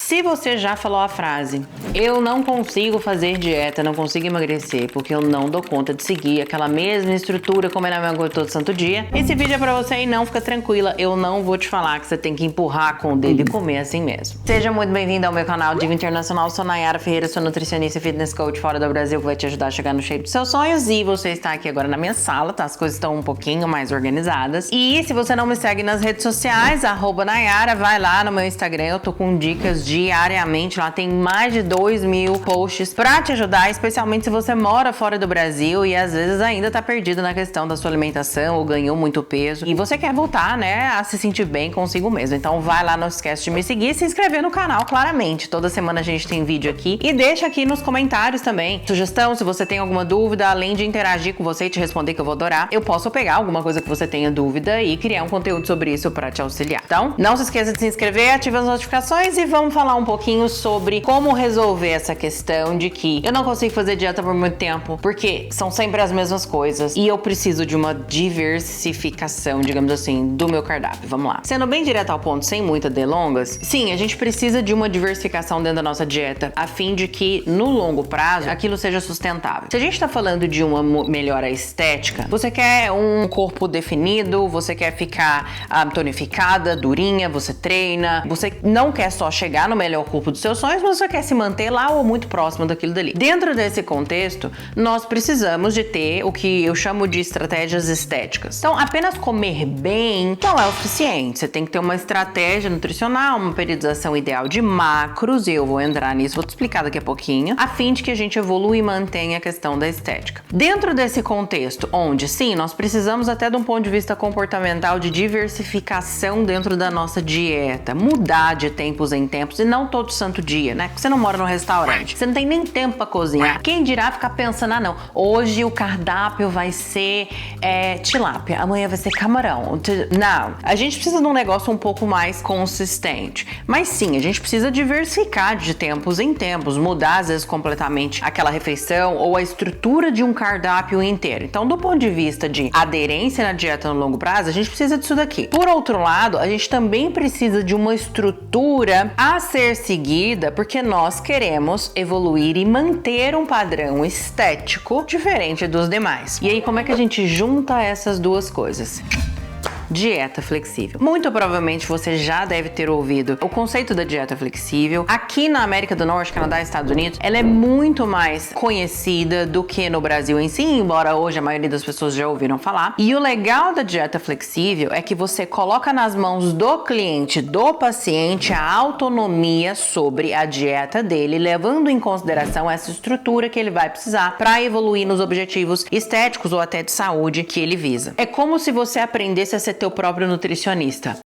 Se você já falou a frase, eu não consigo fazer dieta, não consigo emagrecer, porque eu não dou conta de seguir aquela mesma estrutura comendo a mesma coisa todo santo dia, esse vídeo é pra você e não fica tranquila, eu não vou te falar que você tem que empurrar com o dedo e comer assim mesmo. Seja muito bem-vindo ao meu canal Diva Internacional, eu sou Nayara Ferreira, sou nutricionista e fitness coach fora do Brasil, que vai te ajudar a chegar no shape dos seus sonhos, e você está aqui agora na minha sala, tá? As coisas estão um pouquinho mais organizadas. E se você não me segue nas redes sociais, @Nayara, vai lá no meu Instagram, eu tô com dicas diariamente, lá tem mais de 2.000 posts pra te ajudar, especialmente se você mora fora do Brasil e às vezes ainda tá perdido na questão da sua alimentação ou ganhou muito peso e você quer voltar, né, a se sentir bem consigo mesmo. Então vai lá, não esquece de me seguir e se inscrever no canal, claramente. Toda semana a gente tem vídeo aqui e deixa aqui nos comentários também sugestão, se você tem alguma dúvida, além de interagir com você e te responder, que eu vou adorar, eu posso pegar alguma coisa que você tenha dúvida e criar um conteúdo sobre isso pra te auxiliar. Então, não se esqueça de se inscrever, ativa as notificações e vamos falar um pouquinho sobre como resolver essa questão de que eu não consigo fazer dieta por muito tempo, porque são sempre as mesmas coisas e eu preciso de uma diversificação, digamos assim, do meu cardápio. Vamos lá. Sendo bem direto ao ponto, sem muitas delongas, sim, a gente precisa de uma diversificação dentro da nossa dieta, a fim de que, no longo prazo, aquilo seja sustentável. Se a gente tá falando de uma melhora estética, você quer um corpo definido, você quer ficar tonificada, durinha, você treina, você não quer só chegar no melhor corpo dos seus sonhos, mas você quer se manter lá ou muito próximo daquilo dali. Dentro desse contexto, nós precisamos de ter o que eu chamo de estratégias estéticas. Então, apenas comer bem não é o suficiente. Você tem que ter uma estratégia nutricional, uma periodização ideal de macros, e eu vou entrar nisso, vou te explicar daqui a pouquinho, a fim de que a gente evolua e mantenha a questão da estética. Dentro desse contexto, onde sim, nós precisamos até de um ponto de vista comportamental de diversificação dentro da nossa dieta, mudar de tempos em tempos e não todo santo dia, né? Porque você não mora no restaurante, você não tem nem tempo pra cozinhar. Quem dirá ficar pensando, não, hoje o cardápio vai ser tilápia, amanhã vai ser camarão. Não, a gente precisa de um negócio um pouco mais consistente. Mas sim, a gente precisa diversificar de tempos em tempos, mudar às vezes completamente aquela refeição ou a estrutura de um cardápio inteiro. Então, do ponto de vista de aderência na dieta no longo prazo, a gente precisa disso daqui. Por outro lado, a gente também precisa de uma estrutura a ser seguida, porque nós queremos evoluir e manter um padrão estético diferente dos demais. E aí, como é que a gente junta essas duas coisas? Dieta flexível. Muito provavelmente você já deve ter ouvido o conceito da dieta flexível. Aqui na América do Norte, Canadá e Estados Unidos, ela é muito mais conhecida do que no Brasil em si, embora hoje a maioria das pessoas já ouviram falar. E o legal da dieta flexível é que você coloca nas mãos do cliente, do paciente, a autonomia sobre a dieta dele, levando em consideração essa estrutura que ele vai precisar para evoluir nos objetivos estéticos ou até de saúde que ele visa. É como se você aprendesse a ser teu próprio nutricionista.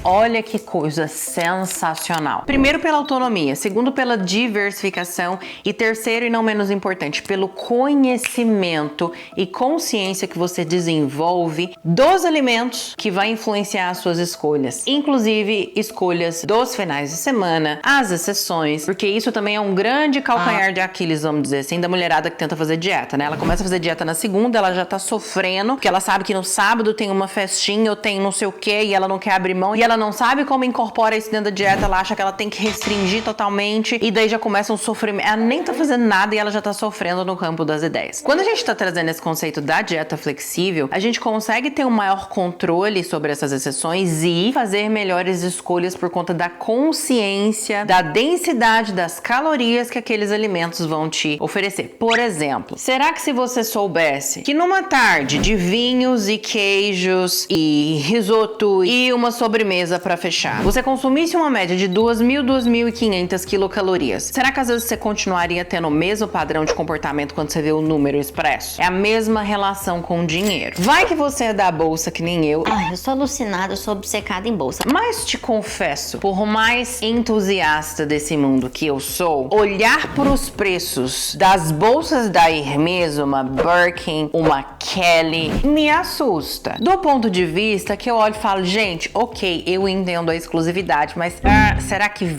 Olha que coisa sensacional. Primeiro, pela autonomia, segundo, pela diversificação e terceiro, e não menos importante, pelo conhecimento e consciência que você desenvolve dos alimentos que vai influenciar as suas escolhas, inclusive escolhas dos finais de semana, as exceções, porque isso também é um grande calcanhar de Aquiles, vamos dizer assim, da mulherada que tenta fazer dieta, né? Ela começa a fazer dieta na segunda, ela já tá sofrendo, porque ela sabe que no sábado tem uma festinha ou tem não sei o que e ela não quer abrir mão e ela não sabe como incorpora isso dentro da dieta, ela acha que ela tem que restringir totalmente e daí já começa um sofrimento. Ela nem tá fazendo nada e ela já tá sofrendo no campo das ideias. Quando a gente tá trazendo esse conceito da dieta flexível, a gente consegue ter um maior controle sobre essas exceções e fazer melhores escolhas por conta da consciência, da densidade das calorias que aqueles alimentos vão te oferecer. Por exemplo, será que se você soubesse que numa tarde de vinhos e queijos e risoto e uma sobremesa para fechar, você consumisse uma média de 2.000, 2.500 quilocalorias, será que às vezes você continuaria tendo o mesmo padrão de comportamento quando você vê o número expresso? É a mesma relação com o dinheiro. Vai que você é da bolsa que nem eu. Eu sou alucinada, eu sou obcecada em bolsa. Mas te confesso, por mais entusiasta desse mundo que eu sou, olhar para os preços das bolsas da Hermes, uma Birkin, uma Kelly, me assusta. Do ponto de vista que eu olho e falo, gente, ok, eu entendo a exclusividade, mas será que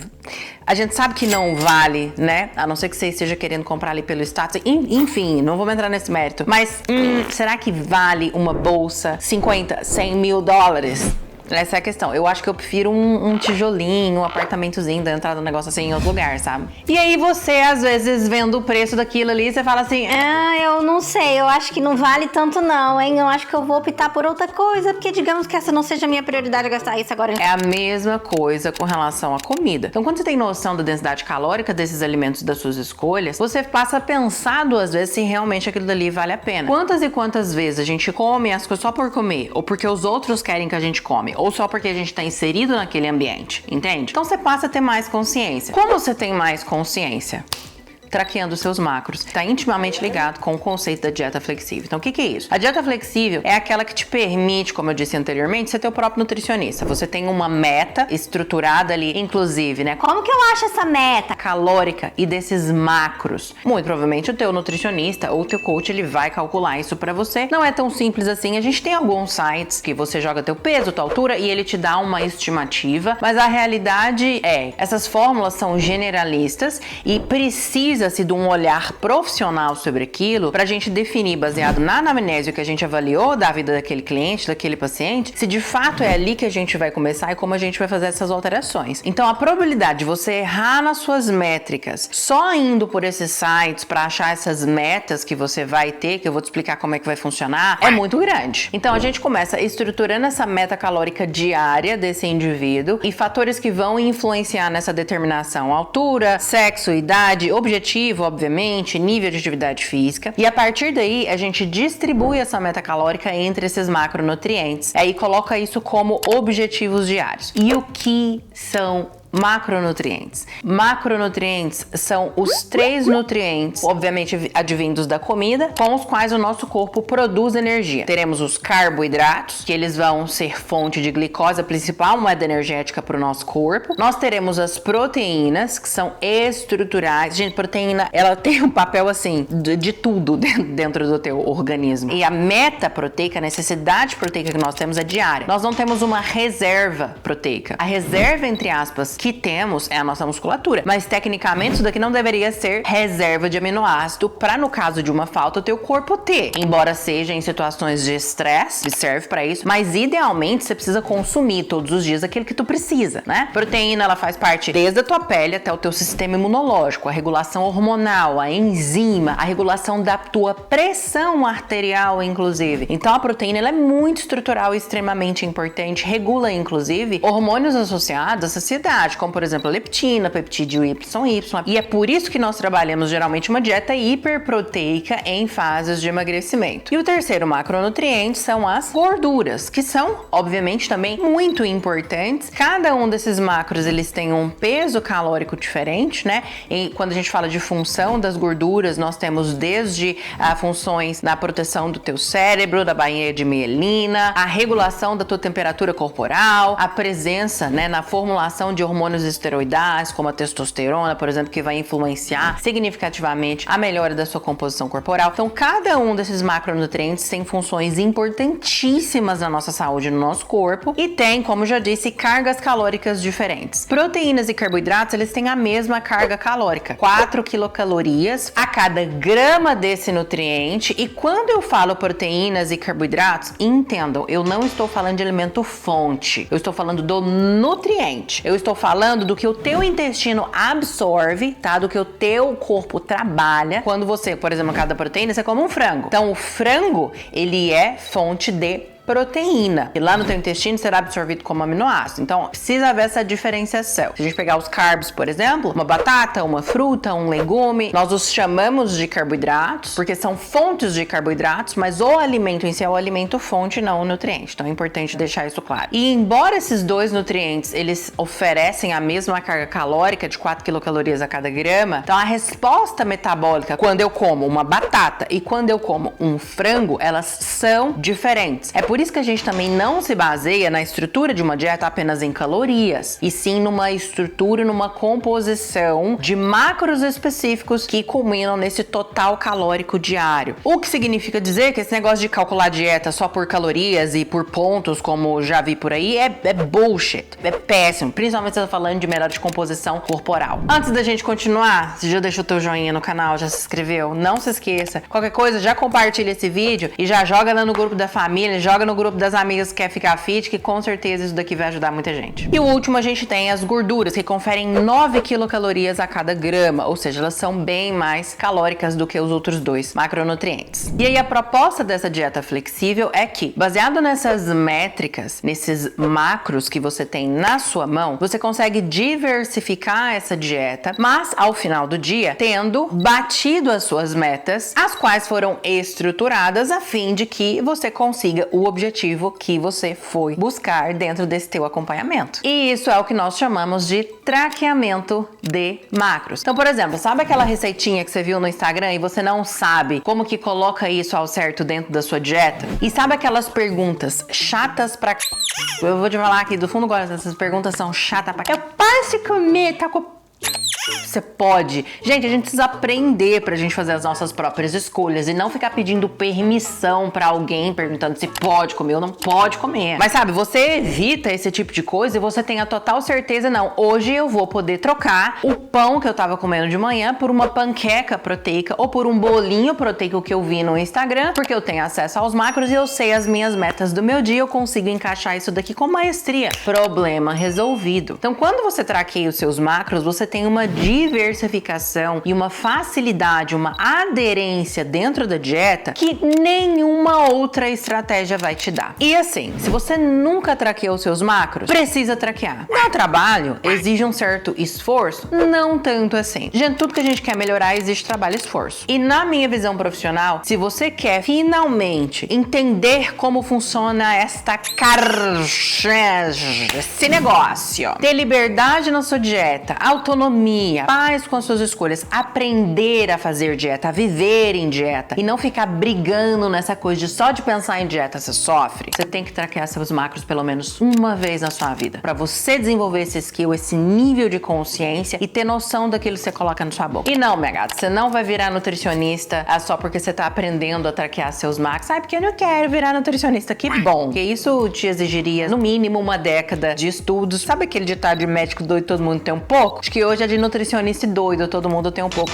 A gente sabe que não vale, né? A não ser que você esteja querendo comprar ali pelo status. Enfim, não vou entrar nesse mérito. Mas será que vale uma bolsa 50, 100 mil dólares? Essa é a questão. Eu acho que eu prefiro um tijolinho, um apartamentozinho, entrar no negócio assim em outro lugar, sabe? E aí você, às vezes, vendo o preço daquilo ali, você fala assim, eu não sei, eu acho que não vale tanto não, hein? Eu acho que eu vou optar por outra coisa, porque digamos que essa não seja a minha prioridade gastar isso agora. É a mesma coisa com relação à comida. Então, quando você tem noção da densidade calórica desses alimentos das suas escolhas, você passa a pensar 2 vezes se realmente aquilo dali vale a pena. Quantas e quantas vezes a gente come as coisas só por comer, ou porque os outros querem que a gente come, ou só porque a gente está inserido naquele ambiente, entende? Então você passa a ter mais consciência. Como você tem mais consciência? Traqueando seus macros. Está intimamente ligado com o conceito da dieta flexível. Então, o que é isso? A dieta flexível é aquela que te permite, como eu disse anteriormente, ser teu próprio nutricionista. Você tem uma meta estruturada ali, inclusive, né? Como que eu acho essa meta Calórica e desses macros. Muito provavelmente o teu nutricionista ou o teu coach, ele vai calcular isso pra você. Não é tão simples assim. A gente tem alguns sites que você joga teu peso, tua altura e ele te dá uma estimativa, mas a realidade é, essas fórmulas são generalistas e precisa-se de um olhar profissional sobre aquilo pra gente definir, baseado na anamnese que a gente avaliou da vida daquele cliente, daquele paciente, se de fato é ali que a gente vai começar e como a gente vai fazer essas alterações. Então, a probabilidade de você errar nas suas métricas só indo por esses sites pra achar essas metas que você vai ter, que eu vou te explicar como é que vai funcionar, é muito grande. Então, a gente começa estruturando essa meta calórica diária desse indivíduo e fatores que vão influenciar nessa determinação: altura, sexo, idade, objetivo, obviamente, nível de atividade física. E a partir daí, a gente distribui essa meta calórica entre esses macronutrientes. Aí coloca isso como objetivos diários. E o que são macronutrientes? Macronutrientes são os 3 nutrientes, obviamente advindos da comida, com os quais o nosso corpo produz energia. Teremos os carboidratos, que eles vão ser fonte de glicose, a principal moeda energética para o nosso corpo. Nós teremos as proteínas, que são estruturais. Gente, proteína, ela tem um papel assim, de tudo dentro do teu organismo. E a meta proteica, a necessidade proteica que nós temos é diária. Nós não temos uma reserva proteica. A reserva, entre aspas, que temos é a nossa musculatura, mas tecnicamente isso daqui não deveria ser reserva de aminoácido para, no caso de uma falta, o teu corpo ter, embora seja em situações de estresse, serve para isso, mas idealmente você precisa consumir todos os dias aquilo que tu precisa, né? Proteína, ela faz parte desde a tua pele até o teu sistema imunológico, a regulação hormonal, a enzima, a regulação da tua pressão arterial, inclusive. Então a proteína, ela é muito estrutural e extremamente importante, regula inclusive hormônios associados à saciedade, como por exemplo a leptina, peptídeo YY, e é por isso que nós trabalhamos geralmente uma dieta hiperproteica em fases de emagrecimento. E o terceiro macronutriente são as gorduras, que são obviamente também muito importantes. Cada um desses macros, eles têm um peso calórico diferente, né? E quando a gente fala de função das gorduras, nós temos desde funções na proteção do teu cérebro, da bainha de mielina, a regulação da tua temperatura corporal, a presença, né, na formulação de hormônios esteroidais, como a testosterona, por exemplo, que vai influenciar significativamente a melhora da sua composição corporal. Então, cada um desses macronutrientes tem funções importantíssimas na nossa saúde, no nosso corpo, e tem, como já disse, cargas calóricas diferentes. Proteínas e carboidratos, eles têm a mesma carga calórica, 4 quilocalorias a cada grama desse nutriente. E quando eu falo proteínas e carboidratos, entendam, eu não estou falando de alimento fonte, eu estou falando do nutriente. Eu estou falando do que o teu intestino absorve, tá? Do que o teu corpo trabalha. Quando você, por exemplo, cada proteína, você come um frango. Então, o frango, ele é fonte de proteína, e lá no teu intestino será absorvido como aminoácido. Então, precisa haver essa diferenciação. Se a gente pegar os carbs, por exemplo, uma batata, uma fruta, um legume, nós os chamamos de carboidratos, porque são fontes de carboidratos, mas o alimento em si é o alimento fonte, não o nutriente. Então, é importante deixar isso claro. E embora esses dois nutrientes, eles oferecem a mesma carga calórica de 4 quilocalorias a cada grama, então a resposta metabólica quando eu como uma batata e quando eu como um frango, elas são diferentes. É por isso que a gente também não se baseia na estrutura de uma dieta apenas em calorias, e sim numa estrutura, numa composição de macros específicos que culminam nesse total calórico diário. O que significa dizer que esse negócio de calcular dieta só por calorias e por pontos, como já vi por aí, é bullshit, é péssimo, principalmente se você tá falando de melhora de composição corporal. Antes da gente continuar, se já deixou teu joinha no canal, já se inscreveu, não se esqueça. Qualquer coisa, já compartilha esse vídeo e já joga lá no grupo da família, joga no grupo das amigas que quer ficar fit, que com certeza isso daqui vai ajudar muita gente. E o último, a gente tem as gorduras, que conferem 9 quilocalorias a cada grama, ou seja, elas são bem mais calóricas do que os outros dois macronutrientes. E aí a proposta dessa dieta flexível é que, baseado nessas métricas, nesses macros que você tem na sua mão, você consegue diversificar essa dieta, mas ao final do dia, tendo batido as suas metas, as quais foram estruturadas a fim de que você consiga o objetivo que você foi buscar dentro desse teu acompanhamento. E isso é o que nós chamamos de traqueamento de macros. Então, por exemplo, sabe aquela receitinha que você viu no Instagram e você não sabe como que coloca isso ao certo dentro da sua dieta? E sabe aquelas perguntas chatas pra... Eu vou te falar aqui do fundo agora, essas perguntas são chatas pra... Eu posso comer, tá com... Você pode. Gente, a gente precisa aprender pra gente fazer as nossas próprias escolhas e não ficar pedindo permissão pra alguém perguntando se pode comer ou não pode comer. Mas sabe, você evita esse tipo de coisa e você tem a total certeza, não, hoje eu vou poder trocar o pão que eu tava comendo de manhã por uma panqueca proteica ou por um bolinho proteico que eu vi no Instagram, porque eu tenho acesso aos macros e eu sei as minhas metas do meu dia, eu consigo encaixar isso daqui com maestria. Problema resolvido. Então, quando você traqueia os seus macros, você tem uma diversificação e uma facilidade, uma aderência dentro da dieta que nenhuma outra estratégia vai te dar. E assim, se você nunca traqueou seus macros, precisa traquear. No trabalho, exige um certo esforço? Não tanto assim. Gente, tudo que a gente quer melhorar exige trabalho e esforço. E na minha visão profissional, se você quer finalmente entender como funciona esse negócio, ter liberdade na sua dieta, autonomia, paz com as suas escolhas, aprender a fazer dieta, a viver em dieta e não ficar brigando nessa coisa de só de pensar em dieta você sofre, você tem que traquear seus macros pelo menos uma vez na sua vida, para você desenvolver esse skill, esse nível de consciência e ter noção daquilo que você coloca na sua boca. E não, minha gata, você não vai virar nutricionista só porque você tá aprendendo a traquear seus macros. Porque eu não quero virar nutricionista. Que bom, porque isso te exigiria no mínimo uma década de estudos. Sabe aquele ditado de médico doido todo mundo tem um pouco? Acho que hoje é de nutricionista doido, todo mundo tem um pouco.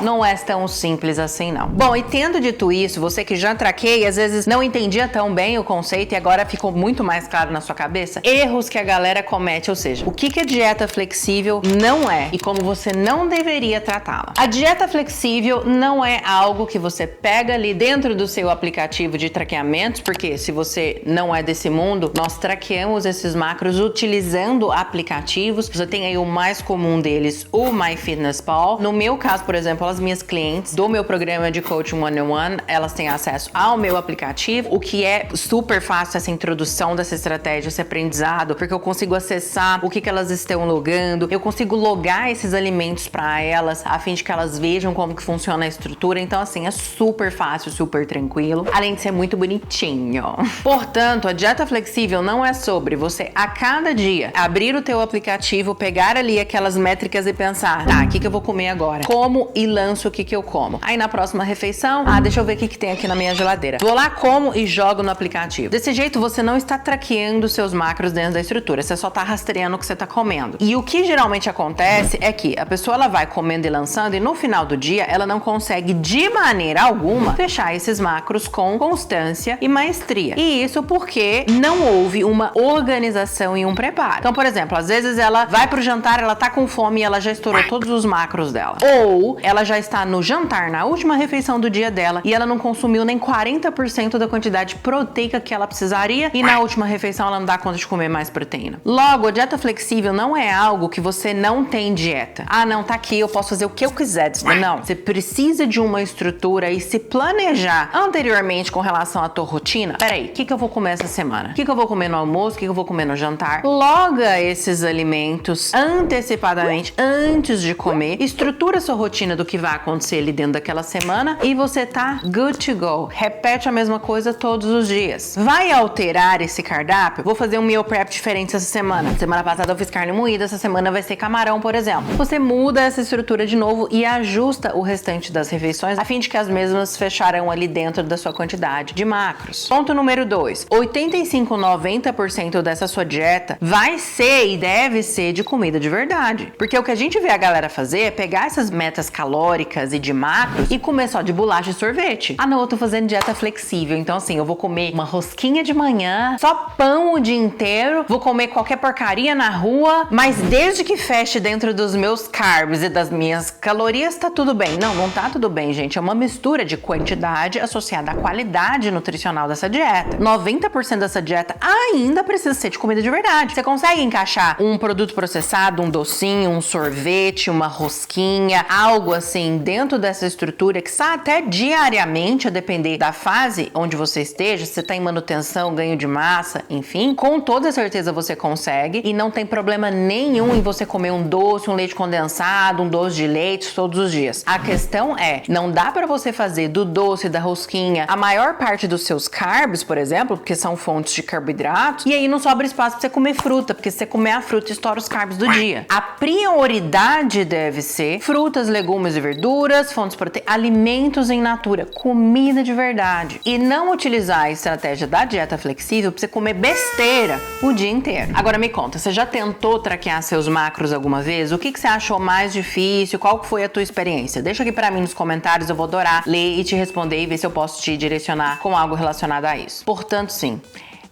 Não é tão simples assim, não. Bom, e tendo dito isso, você que já traqueia, às vezes não entendia tão bem o conceito e agora ficou muito mais claro na sua cabeça, erros que a galera comete, ou seja, o que a dieta flexível não é e como você não deveria tratá-la. A dieta flexível não é algo que você pega ali dentro do seu aplicativo de traqueamentos, porque se você não é desse mundo, nós traqueamos esses macros utilizando aplicativos. Você tem aí o mais comum deles, o MyFitnessPal. No meu caso, por exemplo, as minhas clientes do meu programa de Coaching One-on-One, elas têm acesso ao meu aplicativo, o que é super fácil essa introdução dessa estratégia, esse aprendizado, porque eu consigo acessar o que elas estão logando, eu consigo logar esses alimentos para elas, a fim de que elas vejam como que funciona a estrutura. Então, assim, é super fácil, super tranquilo, além de ser muito bonitinho. Portanto, a dieta flexível não é sobre você, a cada dia, abrir o teu aplicativo, pegar ali aquelas métricas e pensar, tá, o que eu vou comer agora? Como e lanço o que eu como. Aí na próxima refeição, deixa eu ver o que tem aqui na minha geladeira. Vou lá, como e jogo no aplicativo. Desse jeito, você não está traqueando seus macros dentro da estrutura, você só está rastreando o que você está comendo. E o que geralmente acontece é que a pessoa ela vai comendo e lançando e no final do dia, ela não consegue de maneira alguma fechar esses macros com constância e maestria. E isso porque não houve uma organização e um preparo. Então, por exemplo, às vezes ela vai pro jantar, ela tá com fome e ela já estourou todos os macros dela. Ou ela já está no jantar, na última refeição do dia dela, e ela não consumiu nem 40% da quantidade proteica que ela precisaria, e na última refeição ela não dá conta de comer mais proteína. Logo, a dieta flexível não é algo que você não tem dieta. Não, tá aqui, eu posso fazer o que eu quiser. Não, você precisa de uma estrutura e se planejar anteriormente com relação à tua rotina. Peraí, o que eu vou comer essa semana? O que eu vou comer no almoço? O que eu vou comer no jantar? Loga esses alimentos antecipadamente, antes de comer, estrutura sua rotina do que vai acontecer ali dentro daquela semana e você tá good to go. Repete a mesma coisa todos os dias. Vai alterar esse cardápio? Vou fazer um meal prep diferente essa semana. Semana passada eu fiz carne moída, essa semana vai ser camarão, por exemplo. Você muda essa estrutura de novo e ajusta o restante das refeições a fim de que as mesmas fecharão ali dentro da sua quantidade de macros. Ponto número 2. 85-90% dessa sua dieta vai ser e deve ser de comida de verdade. Porque o que que a gente vê a galera fazer é pegar essas metas calóricas e de macros e comer só de bolacha e sorvete. Ah, não, eu tô fazendo dieta flexível, então assim, eu vou comer uma rosquinha de manhã, só pão o dia inteiro, vou comer qualquer porcaria na rua, mas desde que feche dentro dos meus carbs e das minhas calorias, tá tudo bem. Não, não tá tudo bem, gente. É uma mistura de quantidade associada à qualidade nutricional dessa dieta. 90% dessa dieta ainda precisa ser de comida de verdade. Você consegue encaixar um produto processado, um docinho, um sorvete, uma rosquinha, algo assim dentro dessa estrutura que está até diariamente, a depender da fase onde você esteja, se você está em manutenção, ganho de massa, enfim, com toda certeza você consegue e não tem problema nenhum em você comer um doce, um leite condensado, um doce de leite todos os dias. A questão é, não dá para você fazer do doce, da rosquinha, a maior parte dos seus carbs, por exemplo, porque são fontes de carboidratos, e aí não sobra espaço para você comer fruta, porque se você comer a fruta, estoura os carbs do dia. A prioridade deve ser frutas, legumes e verduras, fontes proteicas, alimentos em natura, comida de verdade. E não utilizar a estratégia da dieta flexível para você comer besteira o dia inteiro. Agora me conta, você já tentou traquear seus macros alguma vez? O que você achou mais difícil? Qual foi a tua experiência? Deixa aqui para mim nos comentários, eu vou adorar ler e te responder e ver se eu posso te direcionar com algo relacionado a isso. Portanto, sim.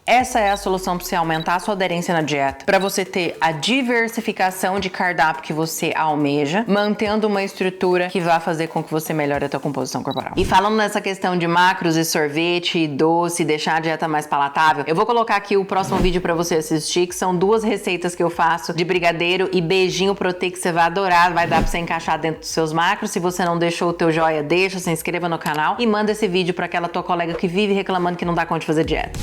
Essa é a solução para você aumentar a sua aderência na dieta, para você ter a diversificação de cardápio que você almeja, mantendo uma estrutura que vai fazer com que você melhore a sua composição corporal. E falando nessa questão de macros e sorvete e doce, deixar a dieta mais palatável, eu vou colocar aqui o próximo vídeo para você assistir, que são 2 receitas que eu faço de brigadeiro e beijinho proteico que você vai adorar, vai dar para você encaixar dentro dos seus macros. Se você não deixou o teu joia, deixa, se inscreva no canal e manda esse vídeo para aquela tua colega que vive reclamando que não dá conta de fazer dieta.